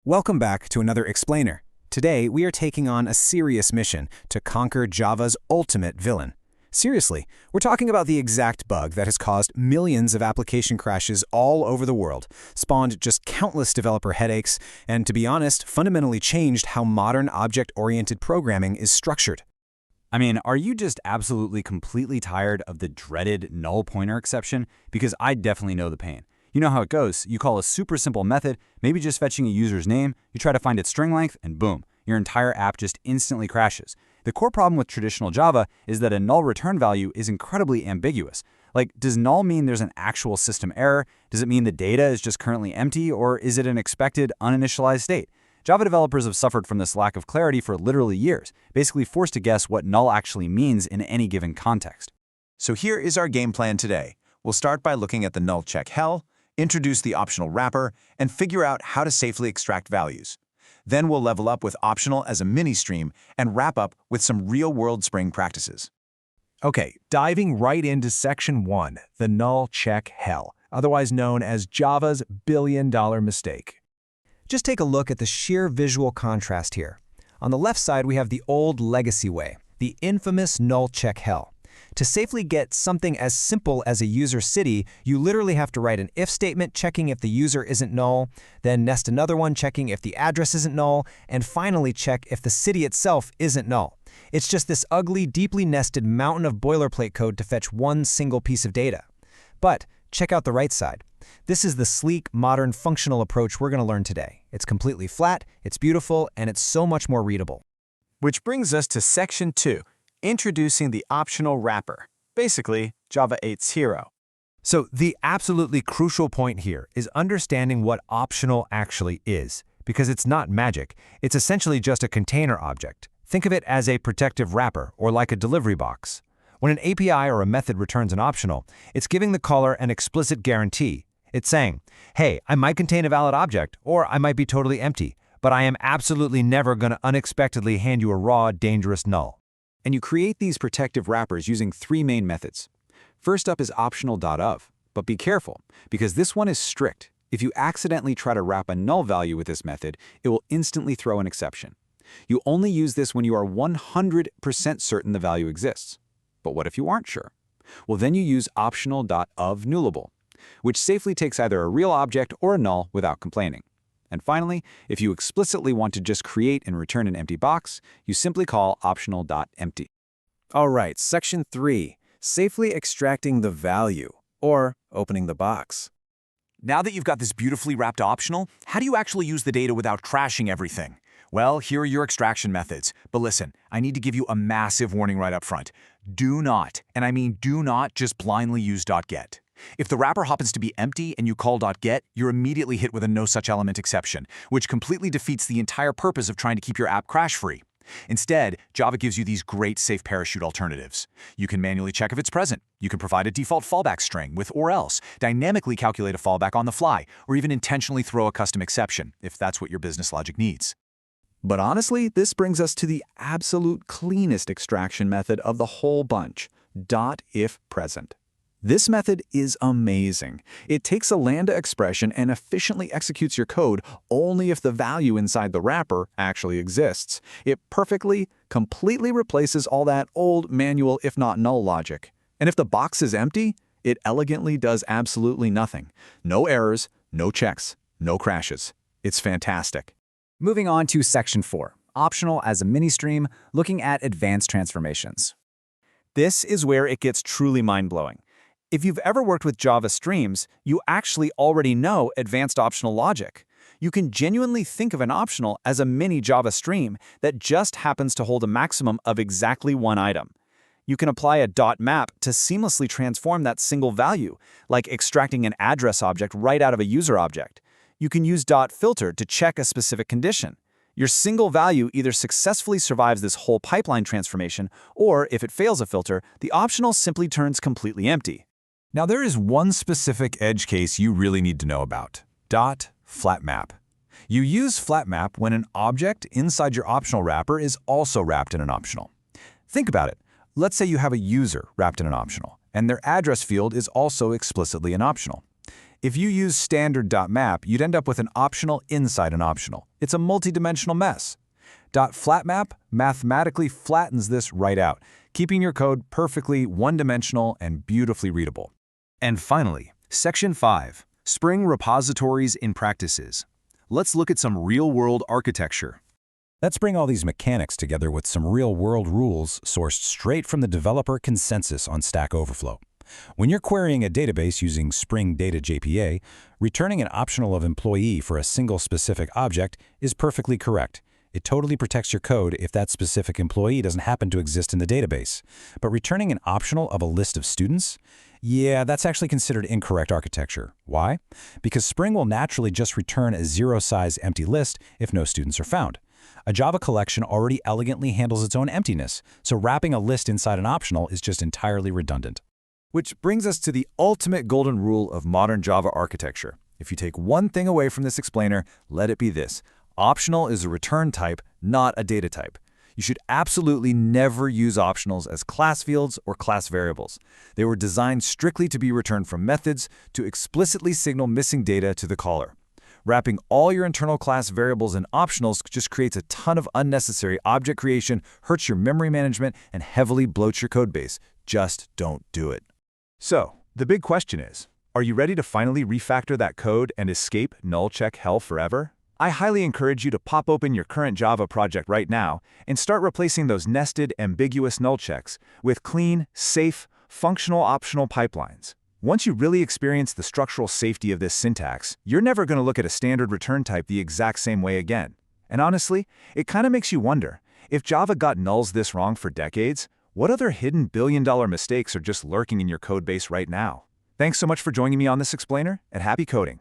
Welcome back to another explainer. Today, we are taking on a serious mission to conquer Java's ultimate villain. Seriously, we're talking about the exact bug that has caused millions of application crashes all over the world, spawned just countless developer headaches, and to be honest, fundamentally changed how modern object-oriented programming is structured. I mean, are you just absolutely completely tired of the dreaded null pointer exception? Because I definitely know the pain. You know how it goes. You call a super simple method, maybe just fetching a user's name, you try to find its string length, and boom, your entire app just instantly crashes. The core problem with traditional Java is that a null return value is incredibly ambiguous. Like, does null mean there's an actual system error? Does it mean the data is just currently empty, or is it an expected uninitialized state? Java developers have suffered from this lack of clarity for literally years, basically forced to guess what null actually means in any given context. So here is our game plan today. We'll start by looking at the null check hell, introduce the optional wrapper, and figure out how to safely extract values. Then we'll level up with optional as a mini-stream and wrap up with some real-world Spring practices. Okay, diving right into Section 1, the null check hell, otherwise known as Java's billion-dollar mistake. Just take a look at the sheer visual contrast here. On the left side, we have the old legacy way, the infamous null check hell. To safely get something as simple as a user city, you literally have to write an if statement checking if the user isn't null, then nest another one checking if the address isn't null, and finally check if the city itself isn't null. It's just this ugly, deeply nested mountain of boilerplate code to fetch one single piece of data. But check out the right side. This is the sleek, modern, functional approach we're going to learn today. It's completely flat, it's beautiful, and it's so much more readable. Which brings us to Section 2. Introducing the optional wrapper, basically Java 8's hero. So the absolutely crucial point here is understanding what optional actually is, because it's not magic. It's essentially just a container object. Think of it as a protective wrapper or like a delivery box. When an API or a method returns an optional, it's giving the caller an explicit guarantee. It's saying, hey, I might contain a valid object, or I might be totally empty, but I am absolutely never going to unexpectedly hand you a raw, dangerous null. And you create these protective wrappers using three main methods. First up is optional.of, but be careful, because this one is strict. If you accidentally try to wrap a null value with this method, it will instantly throw an exception. You only use this when you are 100% certain the value exists. But what if you aren't sure? Well, then you use optional.ofNullable, which safely takes either a real object or a null without complaining. And finally, if you explicitly want to just create and return an empty box, you simply call optional.empty. All right, Section 3, safely extracting the value, or opening the box. Now that you've got this beautifully wrapped optional, how do you actually use the data without crashing everything? Well, here are your extraction methods. But listen, I need to give you a massive warning right up front. Do not, and I mean do not, just blindly use .get. If the wrapper happens to be empty and you call .get, you're immediately hit with a no such element exception, which completely defeats the entire purpose of trying to keep your app crash-free. Instead, Java gives you these great safe parachute alternatives. You can manually check if it's present. You can provide a default fallback string with or else, dynamically calculate a fallback on the fly, or even intentionally throw a custom exception, if that's what your business logic needs. But honestly, this brings us to the absolute cleanest extraction method of the whole bunch, .ifPresent. This method is amazing. It takes a lambda expression and efficiently executes your code only if the value inside the wrapper actually exists. It perfectly, completely replaces all that old manual if not null logic. And if the box is empty, it elegantly does absolutely nothing. No errors, no checks, no crashes. It's fantastic. Moving on to Section 4, optional as a mini-stream, looking at advanced transformations. This is where it gets truly mind-blowing. If you've ever worked with Java streams, you actually already know advanced optional logic. You can genuinely think of an optional as a mini Java stream that just happens to hold a maximum of exactly one item. You can apply a .map to seamlessly transform that single value, like extracting an address object right out of a user object. You can use .filter to check a specific condition. Your single value either successfully survives this whole pipeline transformation, or if it fails a filter, the optional simply turns completely empty. Now there is one specific edge case you really need to know about. .flatMap. You use flatMap when an object inside your optional wrapper is also wrapped in an optional. Think about it. Let's say you have a user wrapped in an optional, and their address field is also explicitly an optional. If you use standard.map, you'd end up with an optional inside an optional. It's a multi-dimensional mess. .flatmap mathematically flattens this right out, keeping your code perfectly one-dimensional and beautifully readable. And finally, Section 5, Spring Repositories in Practices. Let's look at some real-world architecture. Let's bring all these mechanics together with some real-world rules sourced straight from the developer consensus on Stack Overflow. When you're querying a database using Spring Data JPA, returning an optional of employee for a single specific object is perfectly correct. It totally protects your code if that specific employee doesn't happen to exist in the database. But returning an optional of a list of students? Yeah, that's actually considered incorrect architecture. Why? Because Spring will naturally just return a zero-size empty list if no students are found. A Java collection already elegantly handles its own emptiness, so wrapping a list inside an optional is just entirely redundant. Which brings us to the ultimate golden rule of modern Java architecture. If you take one thing away from this explainer, let it be this. Optional is a return type, not a data type. You should absolutely never use optionals as class fields or class variables. They were designed strictly to be returned from methods to explicitly signal missing data to the caller. Wrapping all your internal class variables in optionals just creates a ton of unnecessary object creation, hurts your memory management, and heavily bloats your codebase. Just don't do it. So, the big question is, are you ready to finally refactor that code and escape null check hell forever? I highly encourage you to pop open your current Java project right now and start replacing those nested, ambiguous null checks with clean, safe, functional optional pipelines. Once you really experience the structural safety of this syntax, you're never going to look at a standard return type the exact same way again. And honestly, it kind of makes you wonder, if Java got nulls this wrong for decades, what other hidden billion-dollar mistakes are just lurking in your codebase right now? Thanks so much for joining me on this explainer, and happy coding!